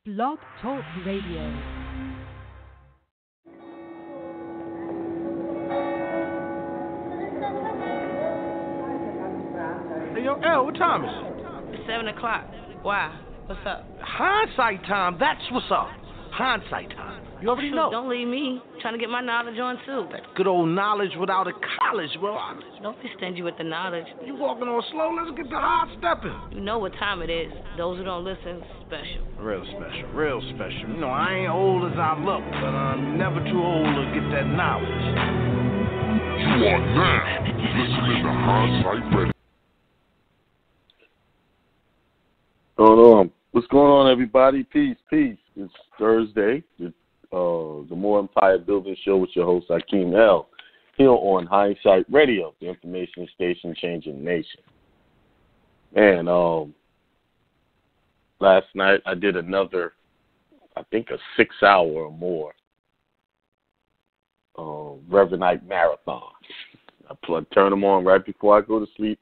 Blog Talk Radio. Hey, yo, L, what time is it? It's 7 o'clock. Why? What's up? Hindsight time. That's what's up. Hindsight time. You already know. Don't leave me. Trying to get my knowledge on, too. That good old knowledge without a college, bro. Don't be stingy with the knowledge. You walking on slow. Let's get the hard stepping. You know what time it is. Those who don't listen, special. Real special. Real special. You know, I ain't old as I look, but I'm never too old to get that knowledge. You are now listening to Hindsight Radio. What's going on, everybody? Peace. It's Thursday, the Moor Empire Building Show with your host, Akiem L, here on Hindsight Radio, the information station changing the nation. And last night I did another, I think a 6-hour or more Reverend Night Marathon. I turn them on right before I go to sleep,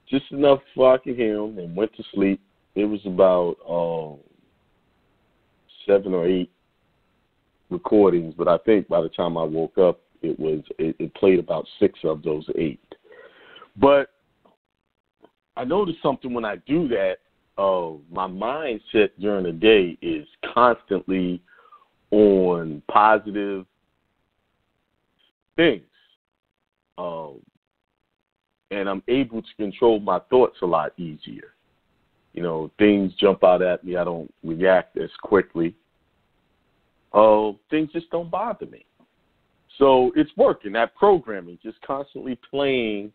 just enough so I can hear them, and went to sleep. It was about 7 or 8 recordings, but I think by the time I woke up, it played about 6 of those 8. But I noticed something when I do that. My mindset during the day is constantly on positive things, and I'm able to control my thoughts a lot easier. You know, things jump out at me. I don't react as quickly. Things just don't bother me. So it's working. That programming, just constantly playing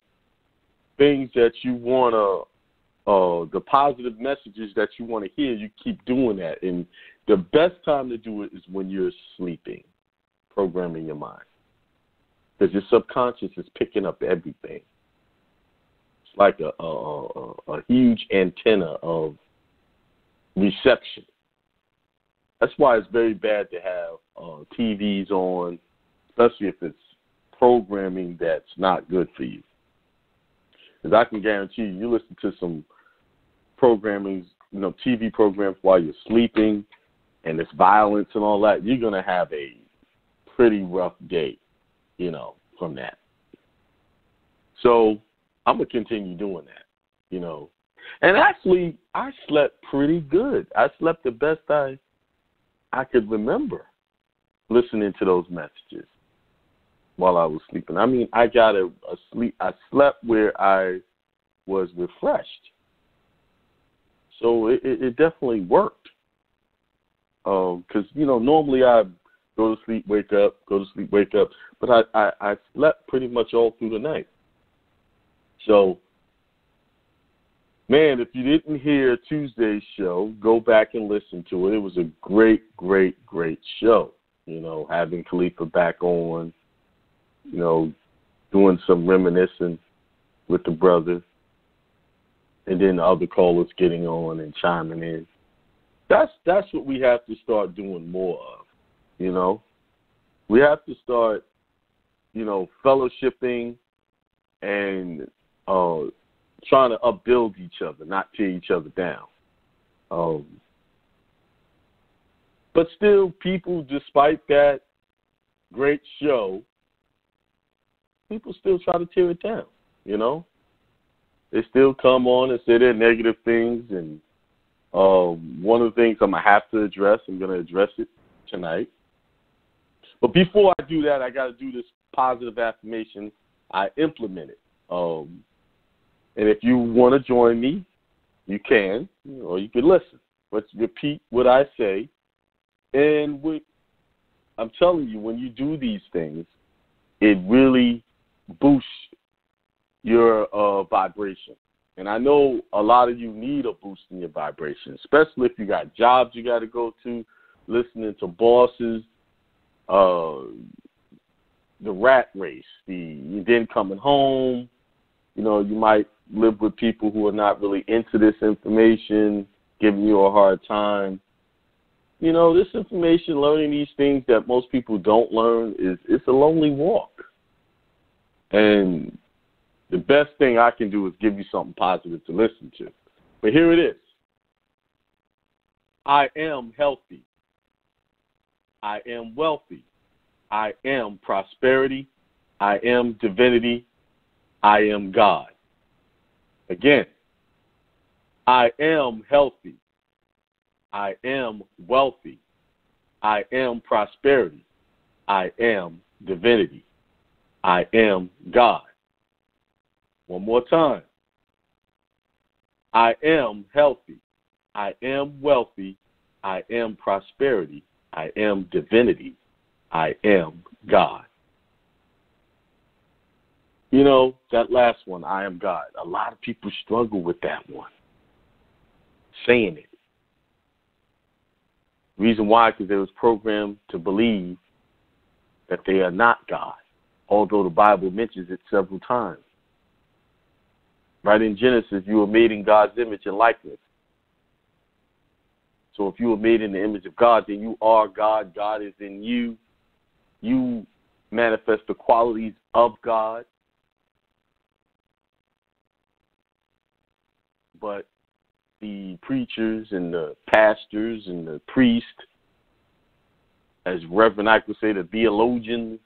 things that you want to, the positive messages that you want to hear, you keep doing that. And the best time to do it is when you're sleeping, programming your mind. Because your subconscious is picking up everything. Like a huge antenna of reception. That's why it's very bad to have TVs on, especially if it's programming that's not good for you. Because I can guarantee you listen to some programming, TV programs while you're sleeping, and it's violence and all that, you're going to have a pretty rough day, from that. So I'm going to continue doing that, And actually, I slept pretty good. I slept the best I could remember listening to those messages while I was sleeping. I mean, I got a sleep. I slept where I was refreshed. So it definitely worked. Because, normally I go to sleep, wake up, go to sleep, wake up. But I slept pretty much all through the night. So, man, if you didn't hear Tuesday's show, go back and listen to it. It was a great show. Having Khalifa back on, doing some reminiscing with the brothers, and then the other callers getting on and chiming in. That's what we have to start doing more of, We have to start, fellowshipping and trying to upbuild each other, not tear each other down. But still, people, despite that great show, people still try to tear it down, They still come on and say their negative things. And one of the things I'm going to have to address, I'm going to address it tonight. But before I do that, I got to do this positive affirmation. I implement it. And if you want to join me, you can, or you can listen. Let's repeat what I say. And I'm telling you, when you do these things, it really boosts your vibration. And I know a lot of you need a boost in your vibration, especially if you got jobs you got to go to, listening to bosses, the rat race, then coming home. You might live with people who are not really into this information, giving you a hard time. This information, learning these things that most people don't learn, it's a lonely walk. And the best thing I can do is give you something positive to listen to. But here it is. I am healthy. I am wealthy. I am prosperity. I am divinity. I am God. Again, I am healthy. I am wealthy. I am prosperity. I am divinity. I am God. One more time. I am healthy. I am wealthy. I am prosperity. I am divinity. I am God. You know, that last one, I am God. A lot of people struggle with that one. Saying it. Reason why, because they was programmed to believe that they are not God, although the Bible mentions it several times. Right in Genesis, you were made in God's image and likeness. So if you were made in the image of God, then you are God. God is in you. You manifest the qualities of God. But the preachers and the pastors and the priests, as Reverend Ike would say, the theologians,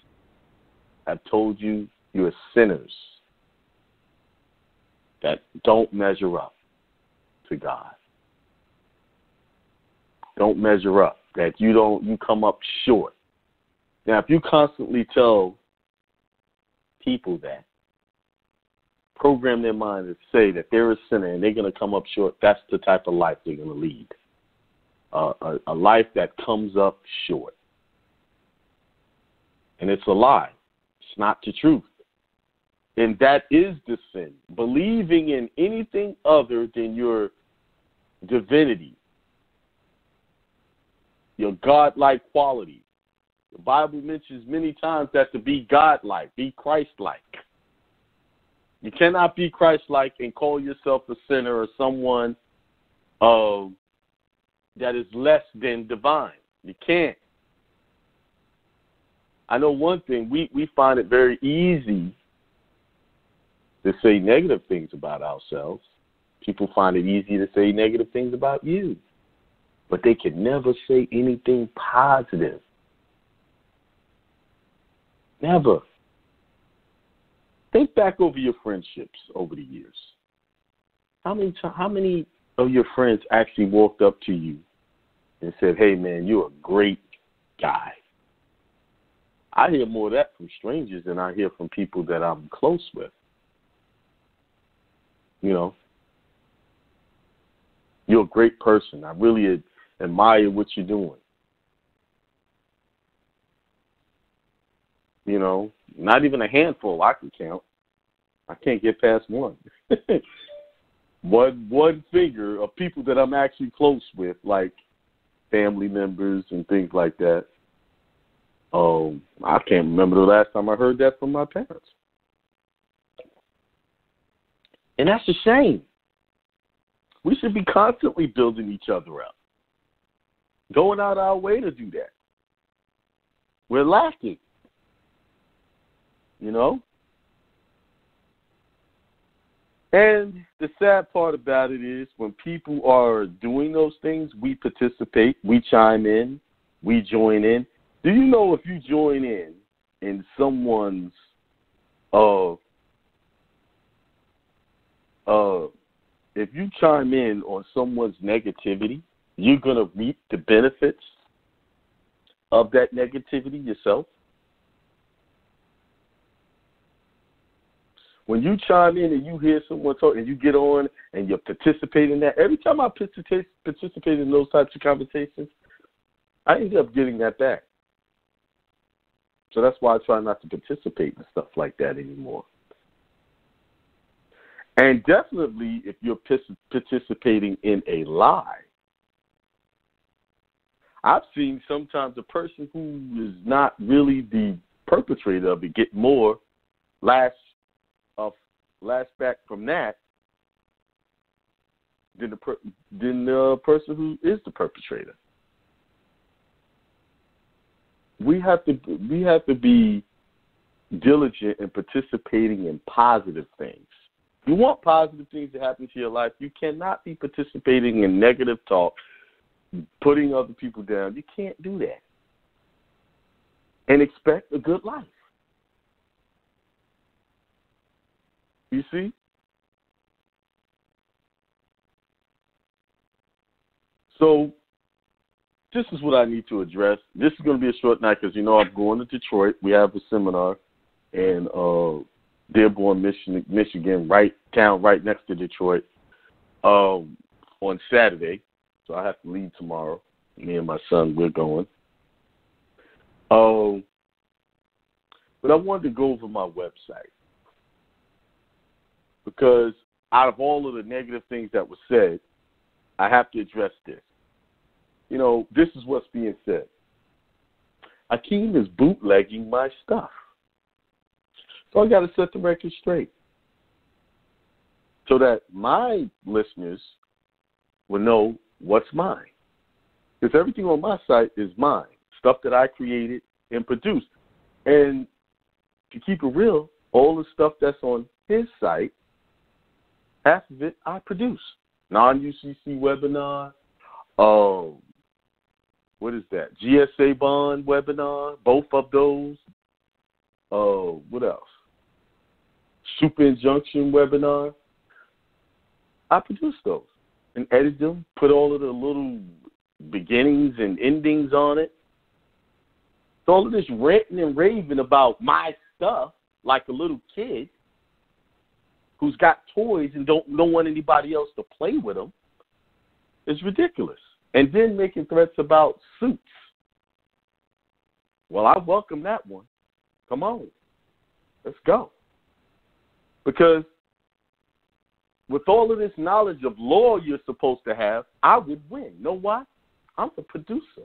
have told you you're sinners that don't measure up to God. Don't measure up. That you come up short. Now, if you constantly tell people that, program their mind to say that they're a sinner and they're going to come up short, that's the type of life they're going to lead. A life that comes up short. And it's a lie. It's not the truth. And that is the sin. Believing in anything other than your divinity, your godlike quality. The Bible mentions many times that to be godlike, be Christ-like. You cannot be Christ-like and call yourself a sinner or someone that is less than divine. You can't. I know one thing, we find it very easy to say negative things about ourselves. People find it easy to say negative things about you. But they can never say anything positive. Never. Think back over your friendships over the years. How many of your friends actually walked up to you and said, hey, man, you're a great guy? I hear more of that from strangers than I hear from people that I'm close with. You know, you're a great person. I really admire what you're doing. You know, not even a handful I can count. I can't get past one. one figure of people that I'm actually close with, like family members and things like that. I can't remember the last time I heard that from my parents. And that's a shame. We should be constantly building each other up, going out our way to do that. We're lacking, you know? And the sad part about it is when people are doing those things, we participate, we chime in, we join in. Do you know if you join in someone's if you chime in on someone's negativity, you're going to reap the benefits of that negativity yourself? When you chime in and you hear someone talk and you get on and you participate in that, every time I participate in those types of conversations, I end up getting that back. So that's why I try not to participate in stuff like that anymore. And definitely, if you're participating in a lie, I've seen sometimes a person who is not really the perpetrator of it get more lash back from that than the person who is the perpetrator. We have to be diligent in participating in positive things. You want positive things to happen to your life, you cannot be participating in negative talk, putting other people down. You can't do that and expect a good life. You see? So this is what I need to address. This is going to be a short night because, I'm going to Detroit. We have a seminar in Dearborn, Michigan, right next to Detroit, on Saturday. So I have to leave tomorrow. Me and my son, we're going. But I wanted to go over my website because out of all of the negative things that were said, I have to address this. This is what's being said. Akiem is bootlegging my stuff. So I got to set the record straight so that my listeners will know what's mine. Because everything on my site is mine, stuff that I created and produced. And to keep it real, all the stuff that's on his site, half of it I produce. Non-UCC webinar, what is that? GSA bond webinar, both of those. What else? Super injunction webinar. I produce those and edit them, put all of the little beginnings and endings on it. So all of this ranting and raving about my stuff like a little kid who's got toys and don't want anybody else to play with them is ridiculous. And then making threats about suits. Well, I welcome that one. Come on. Let's go. Because with all of this knowledge of law you're supposed to have, I would win. You know why? I'm the producer.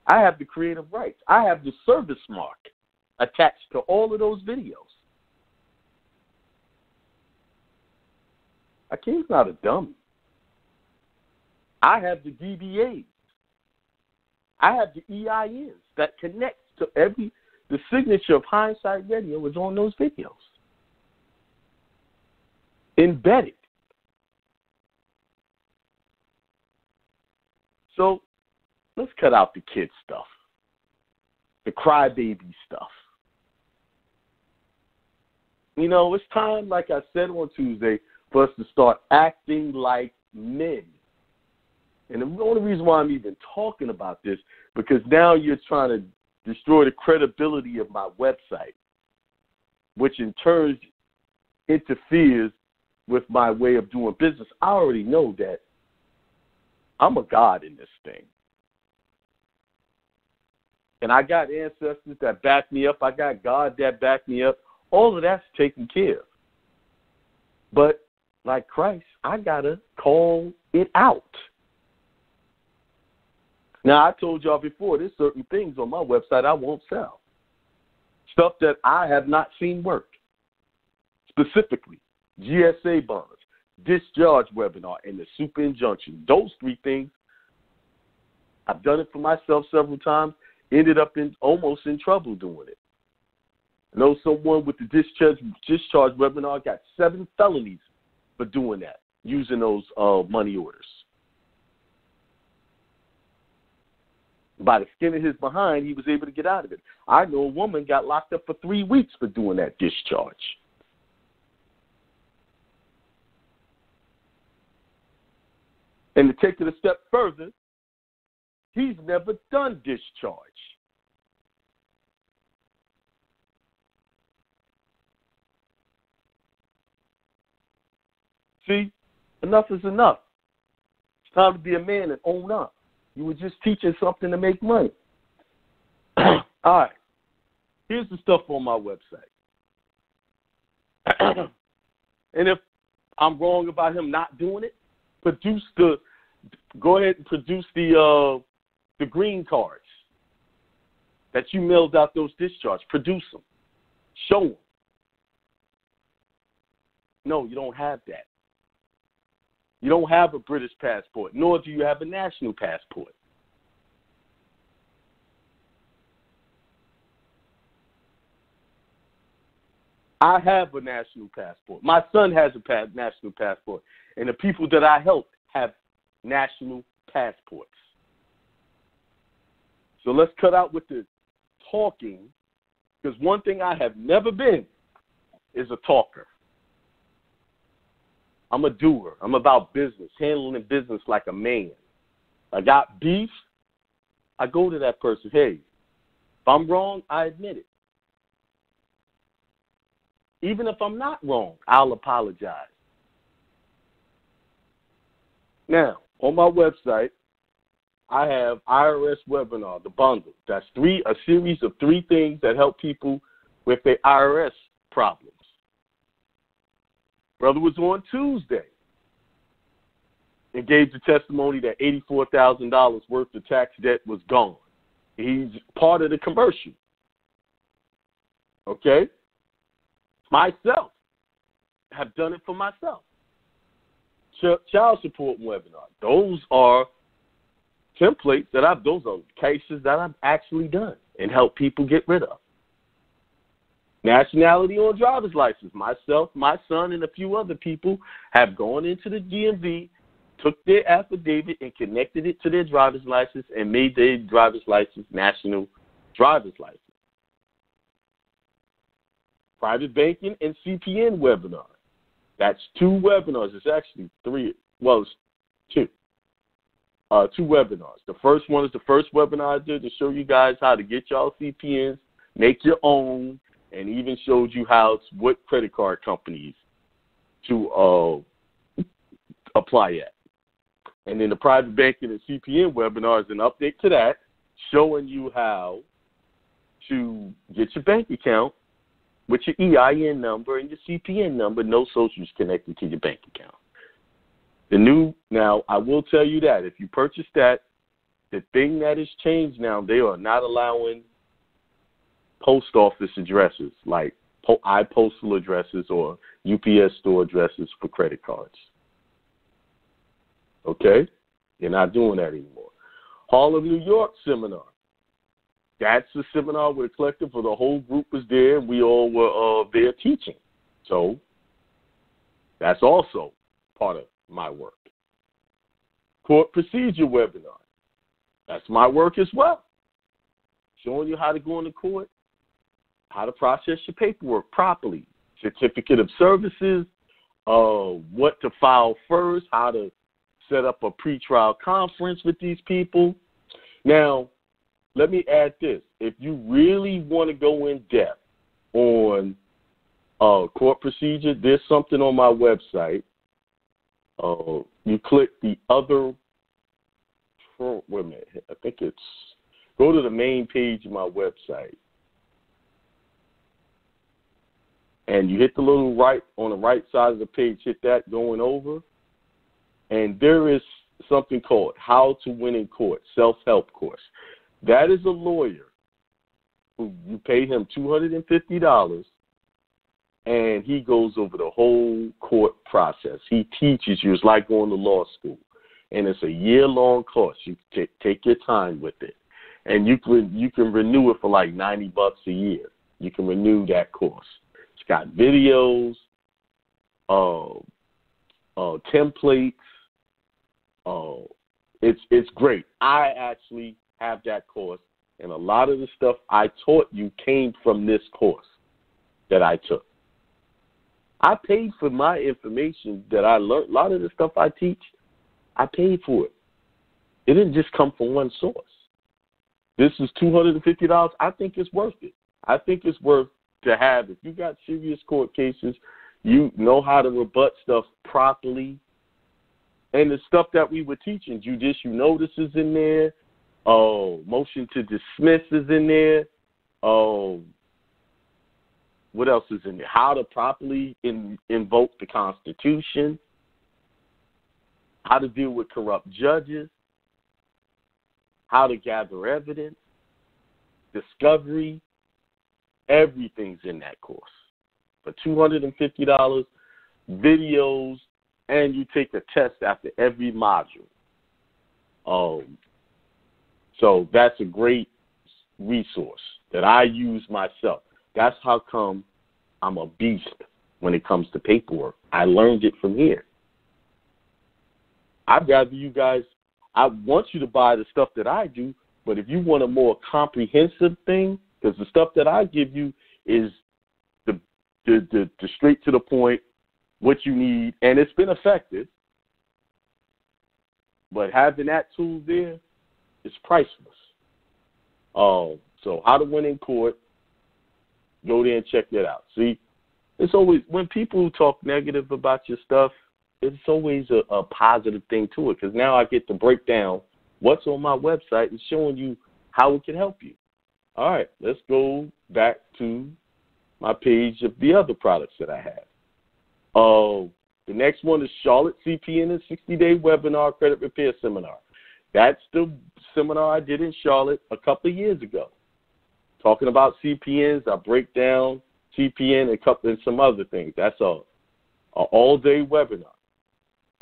I have the creative rights. I have the service mark attached to all of those videos. Akim's not a dummy. I have the DBAs. I have the EINs that connects to the signature of Hindsight Radio is on those videos. Embedded. So let's cut out the kid stuff, the crybaby stuff. It's time, like I said on Tuesday, for us to start acting like men. And the only reason why I'm even talking about this, because now you're trying to destroy the credibility of my website, which in turn interferes with my way of doing business. I already know that I'm a god in this thing. And I got ancestors that back me up. I got God that back me up. All of that's taken care of. But like Christ, I got to call it out. Now, I told y'all before, there's certain things on my website I won't sell. Stuff that I have not seen work. Specifically, GSA bonds, discharge webinar, and the super injunction. Those three things, I've done it for myself several times, ended up almost in trouble doing it. I know someone with the discharge webinar got 7 felonies for doing that, using those money orders. By the skin of his behind, he was able to get out of it. I know a woman got locked up for 3 weeks for doing that discharge. And to take it a step further, he's never done discharge. See, enough is enough. It's time to be a man and own up. You were just teaching something to make money. All right. Here's the stuff on my website. And if I'm wrong about him not doing it, go ahead and produce the green cards that you mailed out those discharge. Produce them. Show them. No, you don't have that. You don't have a British passport, nor do you have a national passport. I have a national passport. My son has a national passport, and the people that I help have national passports. So let's cut out with the talking, because one thing I have never been is a talker. I'm a doer. I'm about business, handling business like a man. I got beef, I go to that person. Hey, if I'm wrong, I admit it. Even if I'm not wrong, I'll apologize. Now, on my website, I have IRS webinar, the bundle. That's a series of 3 things that help people with their IRS problems. Brother was on Tuesday and gave the testimony that $84,000 worth of tax debt was gone. He's part of the commercial. Okay? Myself. Have done it for myself. Child support webinar. Those are templates those are cases that I've actually done and helped people get rid of. Nationality on driver's license. Myself, my son, and a few other people have gone into the DMV, took their affidavit and connected it to their driver's license and made their driver's license national driver's license. Private banking and CPN webinar. That's 2 webinars. It's actually 3. Well, it's 2. 2 webinars. The first one is the first webinar I did to show you guys how to get y'all CPNs, make your own, and even showed you what credit card companies to apply at. And then the private banking and CPN webinar is an update to that, showing you how to get your bank account with your EIN number and your CPN number, no socials connected to your bank account. Now, I will tell you that if you purchase that, the thing that has changed now, they are not allowing post office addresses like iPostal addresses or UPS store addresses for credit cards. Okay? You're not doing that anymore. Hall of New York seminar. That's a seminar with a collective where the whole group was there and we all were there teaching. So that's also part of my work. Court procedure webinar. That's my work as well. Showing you how to go into court, how to process your paperwork properly, certificate of services, what to file first, how to set up a pretrial conference with these people. Now, let me add this. If you really want to go in depth on court procedure, there's something on my website. You click the other, wait a minute, I think it's, go to the main page of my website. And you hit the little right, on the right side of the page, hit that going over. And there is something called How to Win in Court, self-help course. That is a lawyer who you pay him $250, and he goes over the whole court process. He teaches you. It's like going to law school, and it's a year-long course. You take your time with it, and you can renew it for like $90 a year. You can renew that course. It's got videos, templates. It's great. I actually have that course, and a lot of the stuff I taught you came from this course that I took. I paid for my information that I learned. A lot of the stuff I teach, I paid for it. It didn't just come from one source. This is $250. I think it's worth it. I think it's worth to have. If you got serious court cases, you know how to rebut stuff properly. And the stuff that we were teaching, judicial notices in there, motion to dismiss is in there. What else is in there? How to properly invoke the Constitution. How to deal with corrupt judges. How to gather evidence. Discovery. Everything's in that course. For $250, videos, and you take a test after every module. So that's a great resource that I use myself. That's how come I'm a beast when it comes to paperwork. I learned it from here. I'd rather you guys, I want you to buy the stuff that I do, But if you want a more comprehensive thing, because the stuff that I give you is the straight to the point, what you need, and it's been effective. But having that tool there is priceless. So How to Win in Court, go there and check that out. See, it's always, when people talk negative about your stuff, it's always a positive thing to it, because now I get to break down what's on my website and showing you how it can help you. All right, let's go back to my page of the other products that I have. The next one is Charlotte CPN and 60-Day Webinar Credit Repair Seminar. That's the seminar I did in Charlotte a couple of years ago. Talking about CPNs, I break down CPN and some other things. That's a all-day webinar.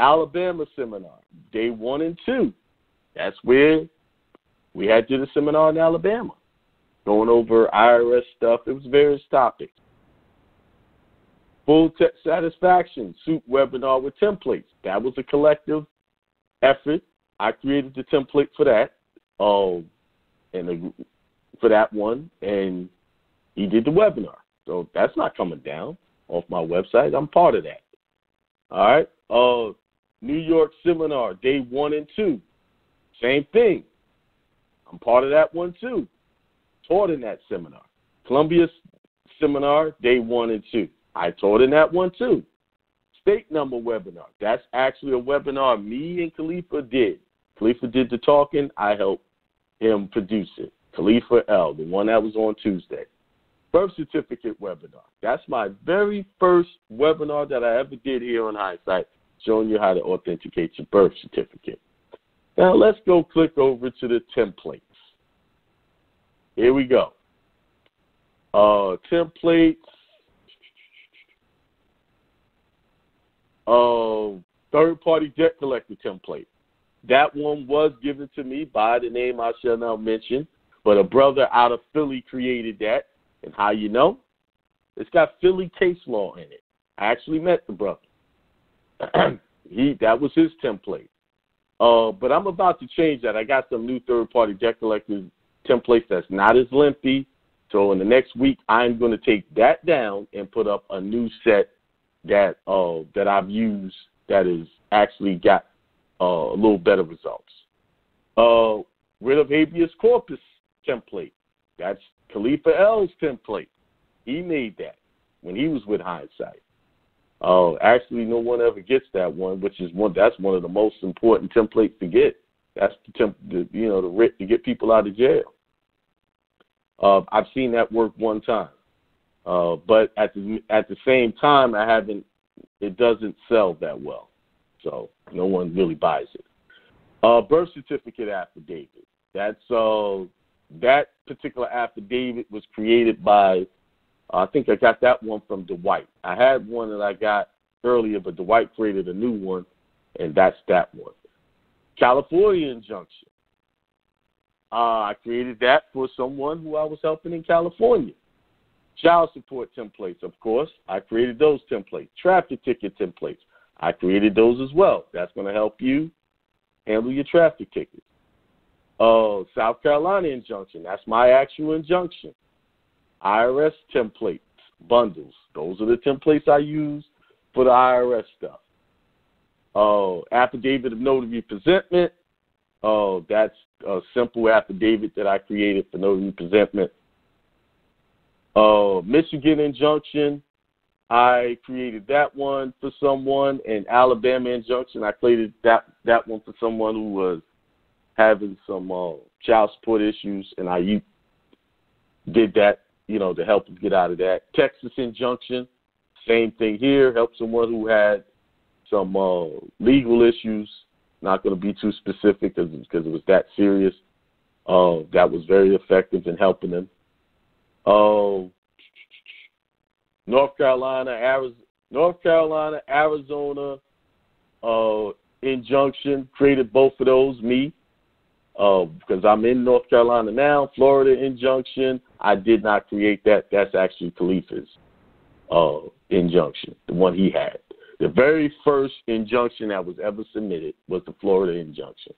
Alabama seminar, day 1 and 2. That's where we had to do the seminar in Alabama, going over IRS stuff. It was various topics. Full Satisfaction Suit webinar with templates. That was a collective effort. I created the template for that, for that one, and he did the webinar. So that's not coming down off my website. I'm part of that. All right. New York seminar, day 1 and 2. Same thing. I'm part of that one too. Taught in that seminar. Columbia seminar, day 1 and 2. I taught in that one too. State number webinar. That's actually a webinar me and Khalifa did. Khalifa did the talking. I helped him produce it. Khalifa L, the one that was on Tuesday. Birth certificate webinar. That's my very first webinar that I ever did here on Hindsight, showing you how to authenticate your birth certificate. Now let's go click over to the templates. Here we go. Templates. Third-party debt collector template. That one was given to me by the name I shall now mention, but a brother out of Philly created that. And how you know? It's got Philly case law in it. I actually met the brother. That was his template. But I'm about to change that. I got some new third-party debt collector templates that's not as lengthy. So in the next week, I'm going to take that down and put up a new set that I've used that has actually got a little better results. Rid of habeas corpus template. That's Khalifa L's template. He made that when he was with Hindsight. Actually, no one ever gets that one, that's one of the most important templates to get. That's the writ to get people out of jail. I've seen that work one time, but at the same time, it doesn't sell that well, so no one really buys it. Birth certificate affidavit. That's that particular affidavit was created by, I think I got that one from Dwight. I had one that I got earlier, but Dwight created a new one, and that's that one. California injunction. I created that for someone who I was helping in California. Child support templates, of course. I created those templates. Traffic ticket templates. I created those as well. That's going to help you handle your traffic tickets. South Carolina injunction. That's my actual injunction. IRS templates, bundles. Those are the templates I use for the IRS stuff. Affidavit of notary presentment. That's a simple affidavit that I created for notary presentment. Michigan injunction. I created that one for someone. And Alabama injunction, I created that one for someone who was having some child support issues, and I did that, to help them get out of that. Texas injunction, same thing here. Help someone who had some legal issues. Not going to be too specific because it was that serious. That was very effective in helping them. North Carolina, Arizona injunction, created both of those, me. Because I'm in North Carolina now. Florida injunction, I did not create that. That's actually Khalifa's injunction, the one he had. The very first injunction that was ever submitted was the Florida injunction.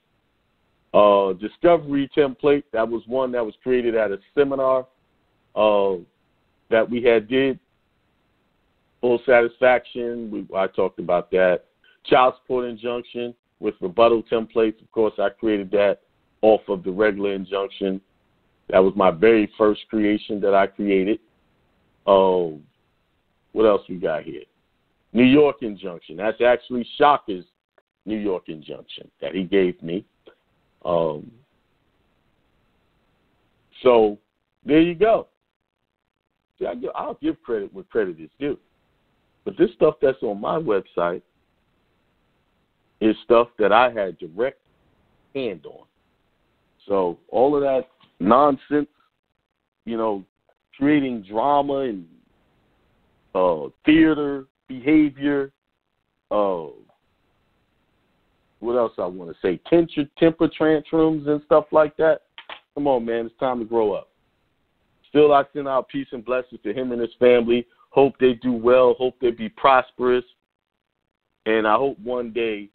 Discovery template, that was one that was created at a seminar that we had did. Full satisfaction, I talked about that. Child support injunction with rebuttal templates. Of course, I created that off of the regular injunction. That was my very first creation that I created. What else we got here? New York injunction. That's actually Shaka's New York injunction that he gave me. So there you go. See, I'll give credit where credit is due. But this stuff that's on my website is stuff that I had direct hand on. So all of that nonsense, creating drama and theater behavior, what else I want to say, temper tantrums and stuff like that. Come on, man, it's time to grow up. Still, I send out peace and blessings to him and his family. Hope they do well. Hope they be prosperous. And I hope one day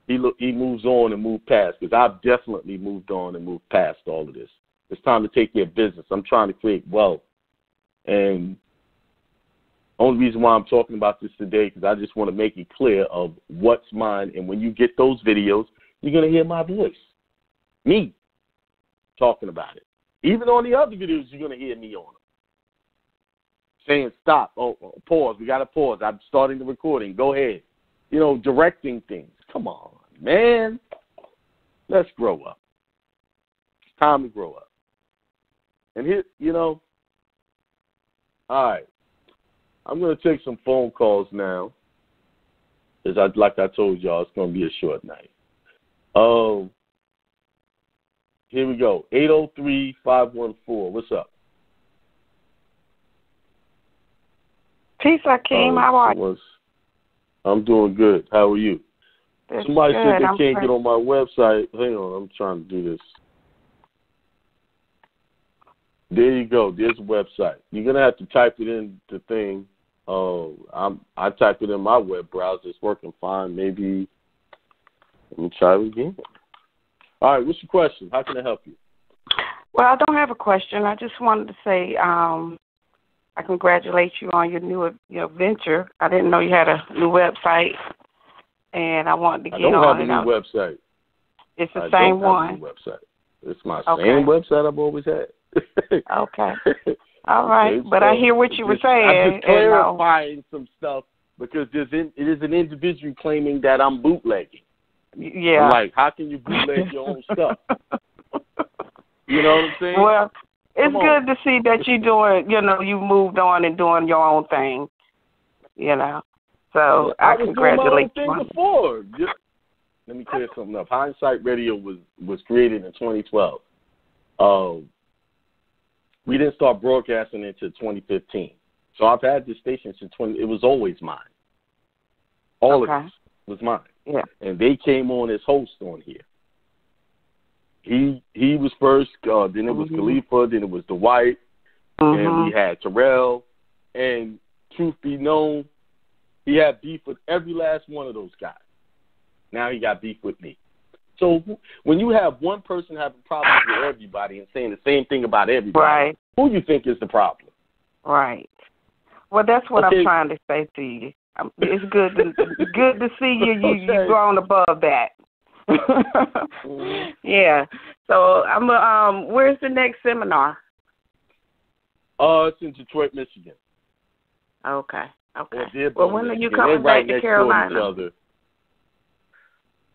he moves on and move past, because I've definitely moved on and moved past all of this. It's time to take care of business. I'm trying to create wealth. And only reason why I'm talking about this today, because I just want to make it clear of what's mine. And when you get those videos, you're going to hear my voice. Me talking about it. Even on the other videos, you're going to hear me on them. Saying stop. Oh, pause. We got to pause. I'm starting the recording. Go ahead. Directing things. Come on, man. Let's grow up. It's time to grow up. And here, all right. I'm going to take some phone calls now. Because like I told y'all, it's going to be a short night. Here we go. 803-514. What's up? Peace, Akiem. How are you? I'm doing good. How are you? That's Somebody good. said they can't get on my website. Hang on, I'm trying to do this. There you go. There's a website. You're going to have to type it in the thing. I typed it in my web browser. It's working fine. Maybe let me try it again. All right, what's your question? How can I help you? Well, I don't have a question. I just wanted to say I congratulate you on your new venture. I didn't know you had a new website, and I wanted to get on it. I don't have a new website. It's the same one. New website. It's my same website I've always had. Okay. All right. Okay, but I hear what you were saying. I'm just clarifying some stuff because it is an individual claiming that I'm bootlegging. Yeah. I'm like, how can you bootleg your own stuff? You know what I'm saying? Well, it's good to see that you're doing, you moved on and doing your own thing, So I congratulate you. I was doing my own thing before. Let me clear something up. Hindsight Radio was created in 2012. We didn't start broadcasting until 2015. So I've had this station since it was always mine. All of this was mine. Yeah. And they came on as host on here. He was first, then it was Khalifa, then it was Dwight, and we had Terrell. And truth be known, he had beef with every last one of those guys. Now he got beef with me. So when you have one person having problems with everybody and saying the same thing about everybody, who do you think is the problem? Right. Well, that's what I'm trying to say to you. It's good to see you. You've grown above that. Yeah. So where's the next seminar? It's in Detroit, Michigan. Okay. Well, when are you coming back to Carolina?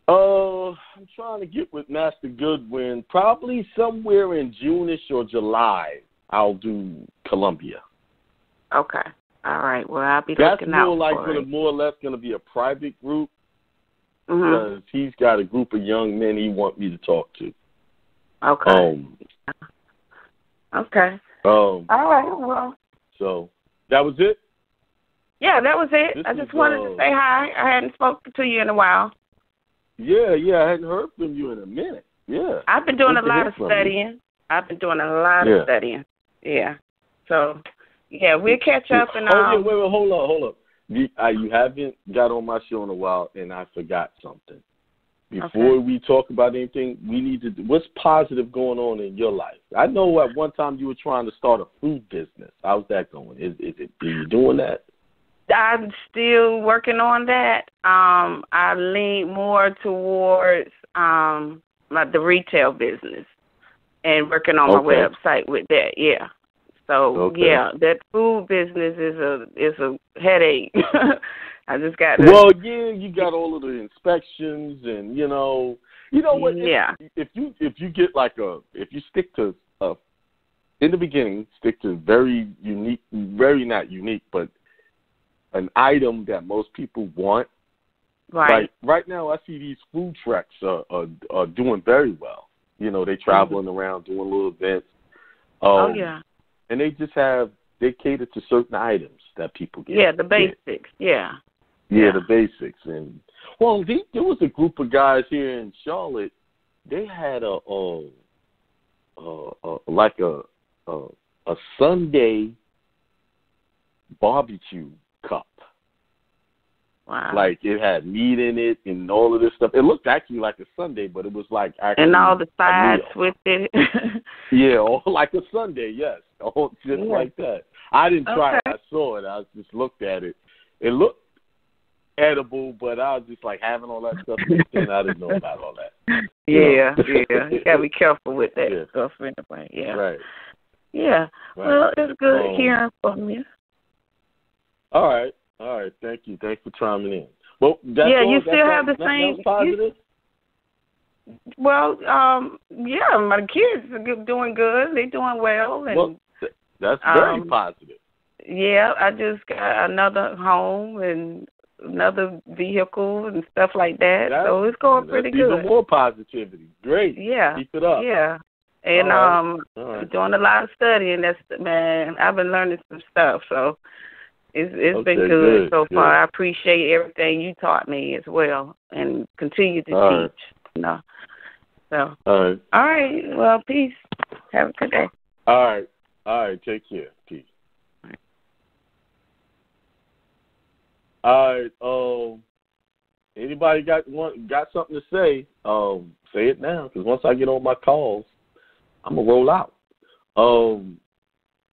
I'm trying to get with Master Goodwin. Probably somewhere in June-ish or July, I'll do Columbia. Okay. All right. Well, I'll be looking out for it. That's more or less going to be a private group because he's got a group of young men he wants me to talk to. Okay. Okay. All right. Well. So that was it? Yeah, that was it. I just wanted to say hi. I hadn't spoken to you in a while. Yeah, I hadn't heard from you in a minute. Yeah. I've been doing a lot of studying. Yeah. So, yeah, we'll catch up and wait, hold up. You haven't got on my show in a while, and I forgot something. before we talk about anything, we need to. What's positive going on in your life? I know at one time you were trying to start a food business. How's that going? Are you doing that? I'm still working on that. I lean more towards the retail business and working on my website with that. Yeah. So that food business is a headache. I just got. You got all of the inspections and you know what? Yeah. If you get if you stick to in the beginning, stick to very unique, very not unique, but an item that most people want. Right. Like right now, I see these food trucks are doing very well. You know, they traveling around doing little events. And they just they cater to certain items that people get. Yeah, the basics. Yeah, the basics. And there was a group of guys here in Charlotte. They had a Sunday barbecue cup. Wow. Like it had meat in it and all of this stuff. It looked actually like a Sunday, but it was like actually and all the sides with it. Yeah, all like a Sunday, yes. All just like that. I didn't try it. I saw it. I just looked at it. It looked edible, but I was just like having all that stuff and I didn't know about all that. Yeah. You gotta be careful with that stuff anyway. Yeah. Right. Yeah. Right. Well, it's good hearing from you. All right. Thank you. Thanks for chiming in. Well, you still have the same. Positive? Well, my kids are doing good. They're doing well, and that's very positive. Yeah, I just got another home and another vehicle and stuff like that. So it's going pretty good. Even more positivity. Great. Yeah. Keep it up. Yeah. And I'm doing a lot of studying. I've been learning some stuff. So it's been good so far. I appreciate everything you taught me as well, and continue to teach. So. All right. Well, peace. Have a good day. All right. Take care. Peace. All right. Anybody got something to say? Say it now, because once I get on my calls, I'm gonna roll out.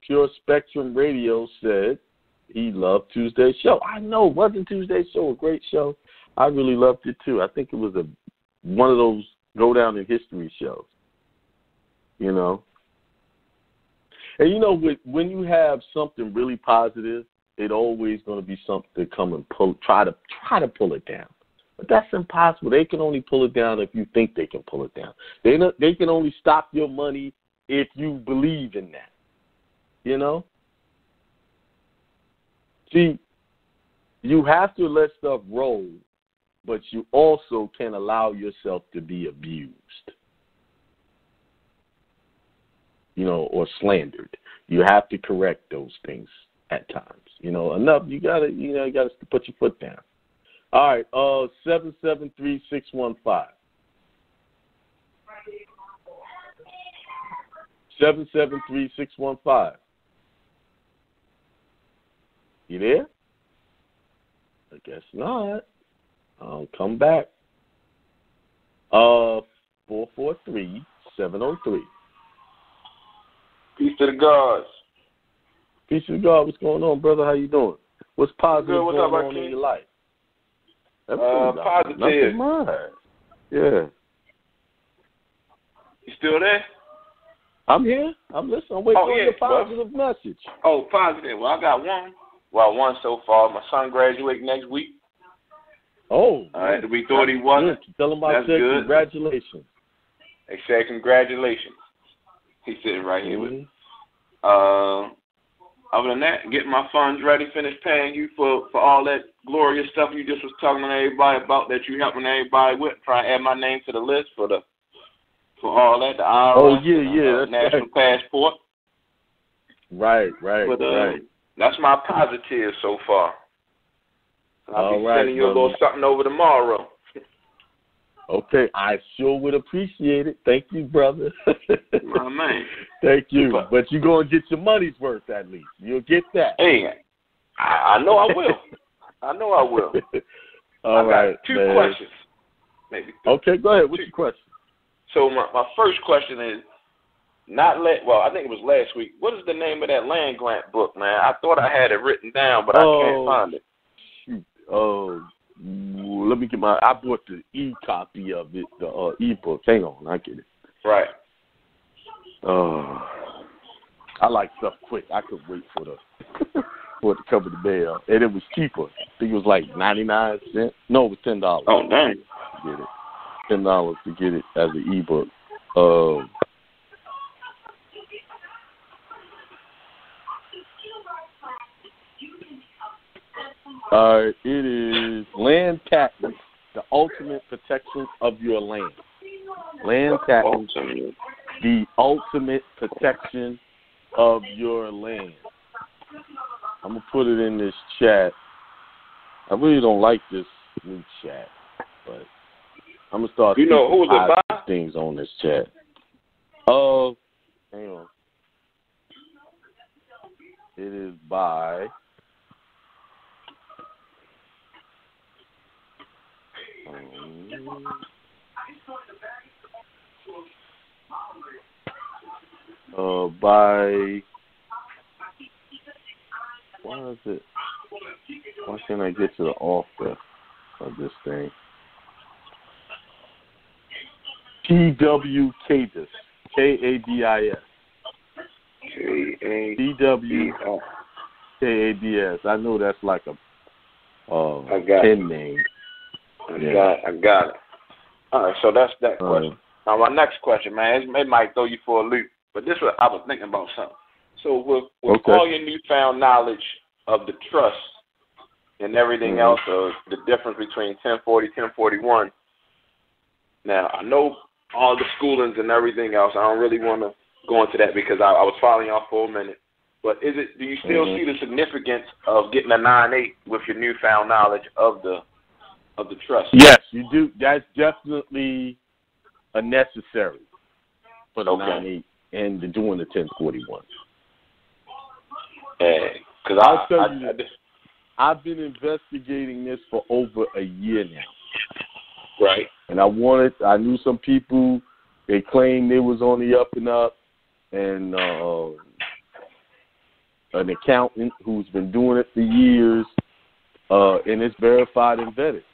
Pure Spectrum Radio said he loved Tuesday's show. I know, wasn't Tuesday's show a great show? I really loved it too. I think it was one of those go down in history shows. You know. And you know, when you have something really positive, it's always going to be something to come and try to pull it down. But that's impossible. They can only pull it down if you think they can pull it down. They can only stop your money if you believe in that. You know? See, you have to let stuff roll, but you also can allow yourself to be abused. You know, or slandered. You have to correct those things at times. You know, enough. You gotta put your foot down. All right. 773-615. 773-615. You there? I guess not. I'll come back. 443-703. Peace to the gods. Peace to God. What's going on, brother? How you doing? What's positive What's going up, on in your life? Positive. Nothing much. Yeah. You still there? I'm here. I'm listening. I'm waiting for your positive message. Oh, positive. Well, I got one. Well, one so far. My son graduates next week. Oh. All right. We thought he wasn't. Tell him I said congratulations. They said congratulations. He's sitting right here with me. Other than that, getting my funds ready, finish paying you for all that glorious stuff you just was talking to everybody about that you helping everybody with. Try to add my name to the list for all that, the IRS, national passport. Right. But, that's my positive so far. I'll be sending you a little something over tomorrow. Okay, I sure would appreciate it. Thank you, brother. My man. Thank you. But you're going to get your money's worth at least. You'll get that. Hey, I know I will. I know I will. All right, got two questions. maybe 3. Okay, go ahead. What's your question? So my first question is, I think it was last week. What is the name of that land grant book, man? I thought I had it written down, but I can't find it. Shoot. Let me get I bought the e-copy of it, the e-book. Hang on, I get it. Right. I like stuff quick. I could wait for it to cover the bill. And it was cheaper. I think it was like 99 cents. No, it was $10. Oh, dang. To get it. $10 to get it as an e-book. It is Land Patent, the ultimate protection of your land. Land Patent, the ultimate protection of your land. I'm going to put it in this chat. I really don't like this new chat, but I'm going to start who was it by? Things on this chat. Hang on. It is by... why can't I get to the author of this thing? T.W. Kadis, Kadis. T.W. Kadis. I know that's like a pen name. I got it. All right, so that's that question. Now, my next question, man, it might throw you for a loop, but this was I was thinking about something. So with all your newfound knowledge of the trust and everything else, of the difference between 1040, 1041, now, I know all the schoolings and everything else. I don't really want to go into that because I was following y'all for a minute. But do you still see the significance of getting a 9-8 with your newfound knowledge of the trust? Yes, you do. That's definitely a necessary for the 9-8 and doing the 1041. Because I'll tell you, I've been investigating this for over a year now. Right. And I knew some people, they claimed they was on the up and up, and an accountant who's been doing it for years, and it's verified and vetted.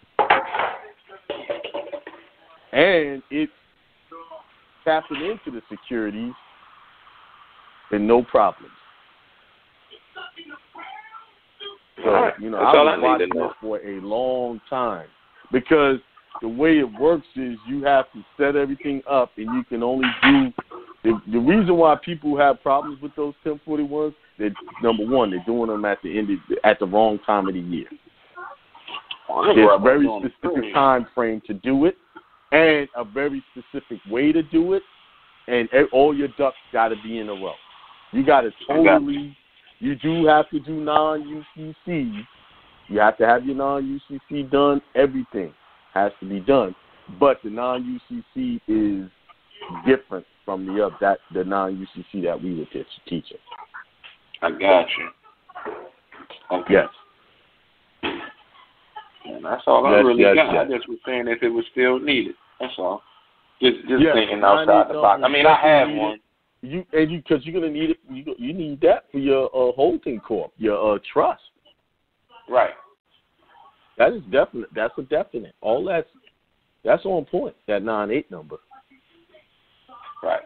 And it's tapping into the securities and no problems. So, I was watching it for a long time because the way it works is you have to set everything up, and you can only do the reason why people have problems with those 1041s. That number one, they're doing them at the wrong time of the year. There's a very specific time frame to do it, and a very specific way to do it, and all your ducks got to be in a row. You got to you do have to do non-UCC. You have to have your non-UCC done. Everything has to be done. But the non-UCC is different from the non-UCC that we were teaching. I got you. Okay. Yes. And that's all I really got. I just was saying if it was still needed. That's all. Just thinking outside the box. I mean, I have one. Because you're gonna need it. You need that for your holding corp, your trust. Right. That is definite. That's a definite. All that's on point. That 9-8 number. Right.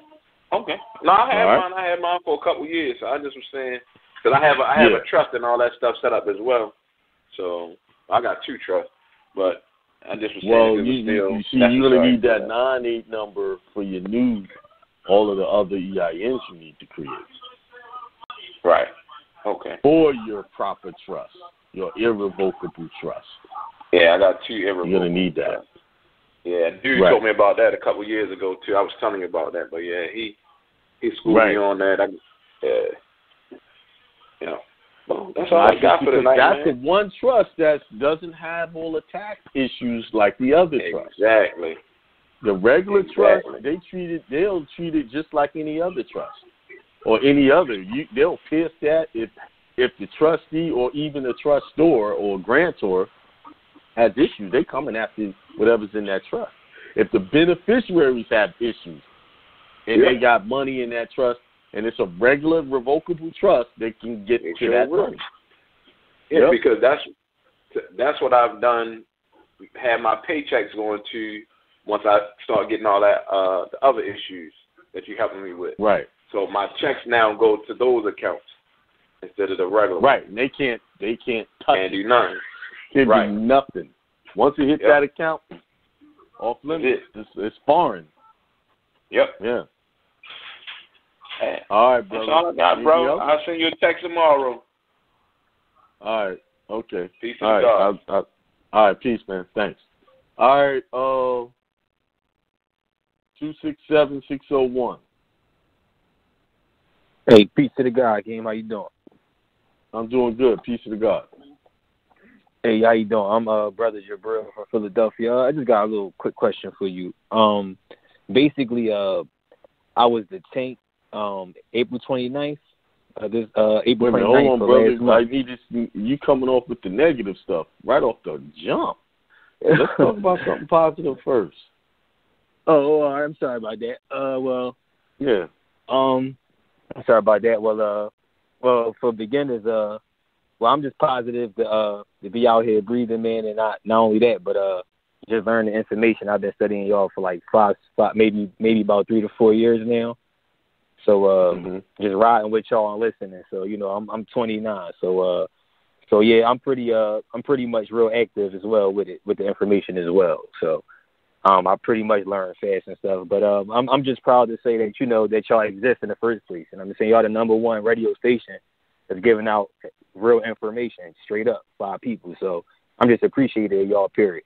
Okay. No, I had mine. I had mine for a couple years. So I just was saying because I have a trust and all that stuff set up as well. So I got 2 trusts, but I just was saying you're gonna need that 9-8 number for your all of the other EINs you need to create. Right. Okay. For your proper trust, your irrevocable trust. Yeah, I got 2 irrevocable. You're gonna need that. Yeah, dude told me about that a couple years ago too. I was telling you about that, but yeah, he schooled me on that. Well, that's all I got for tonight. That's the one trust that doesn't have all the tax issues like the other trusts. Exactly. The regular trust, they'll treat it just like any other trust or any other. They'll pierce that if the trustee or even the trustor or grantor has issues. They coming after whatever's in that trust. If the beneficiaries have issues and they got money in that trust, and it's a regular revocable trust, they can get to that money. Yeah, because that's what I've done. Had my paychecks going to once I start getting all that the other issues that you're helping me with. Right. So my checks now go to those accounts instead of the regular. Right. And they can't touch and do nothing. Can't do nothing. Once it hits that account, off limits. It's foreign. Yep. Yeah. Hey, all right, brother. That's all I got, bro. I'll send you a text tomorrow. All right. Okay. Peace and God. All right. Peace, man. Thanks. All right. 267-601. Hey, peace to the God, Akiem. How you doing? I'm doing good. Peace to the God. Hey, how you doing? I'm Brother Jabril from Philadelphia. I just got a little quick question for you. Basically, I was the tank April 29th. April 29th. Hold on, brother. I need this. You coming off with the negative stuff right off the jump. Let's talk about something positive first. Oh, I'm sorry about that. Yeah. I'm sorry about that. Well, for beginners, I'm just positive to be out here breathing, man, and not only that, but just learn the information. I've been studying y'all for like five, maybe about 3 to 4 years now. So just riding with y'all and listening. So I'm 29. So yeah, I'm pretty much real active as well with the information as well. So I pretty much learn fast and stuff. But I'm just proud to say that that y'all exist in the first place, and I'm just saying y'all the #1 radio station that's giving out real information straight up by people. So I'm just appreciative of y'all. Period.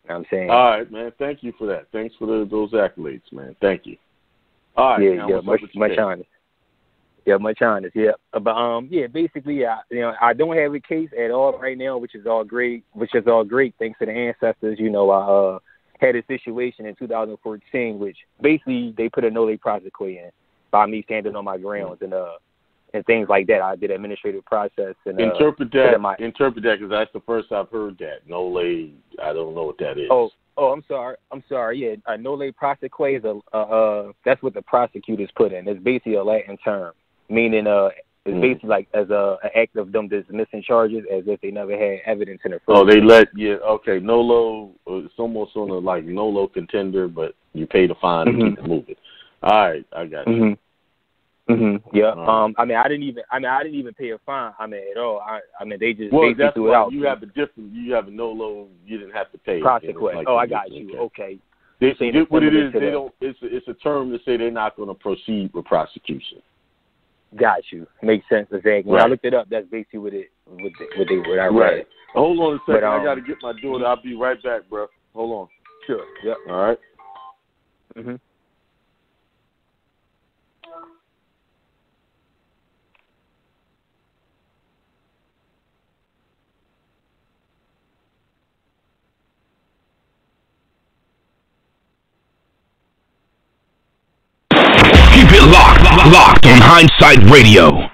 You know what I'm saying? All right, man. Thank you for that. Thanks for those accolades, man. Thank you. All right. Yeah, much honest. Yeah, much honest. Yeah, but basically, I don't have a case at all right now, which is all great. Thanks to the ancestors. I had a situation in 2014, which basically they put a no lay prosecute in by me standing on my grounds and things like that. I did an administrative process and interpret that because that's the first I've heard that no lay. I don't know what that is. Oh, I'm sorry. Yeah, a no lay prosecute is that's what the prosecutors put in. It's basically a Latin term, meaning it's basically like as an act of them dismissing charges as if they never had evidence in the first. Oh, they let okay. Nolo, it's almost on a like nolo contender, but you pay the fine and keep it moving. All right, I got you. Yeah. Right. I didn't even pay a fine. At all. They just basically that's threw it out. You have a nolo. You didn't have to pay. Prosecute. Like I got you. Okay. What it is, they don't. It's a term to say they're not going to proceed with prosecution. Got you. Makes sense. Exactly. When I looked it up, that's basically what I read. Right. Hold on a second. I got to get my daughter. I'll be right back, bro. Hold on. Sure. Yep. All right. Keep it locked on Hindsight Radio.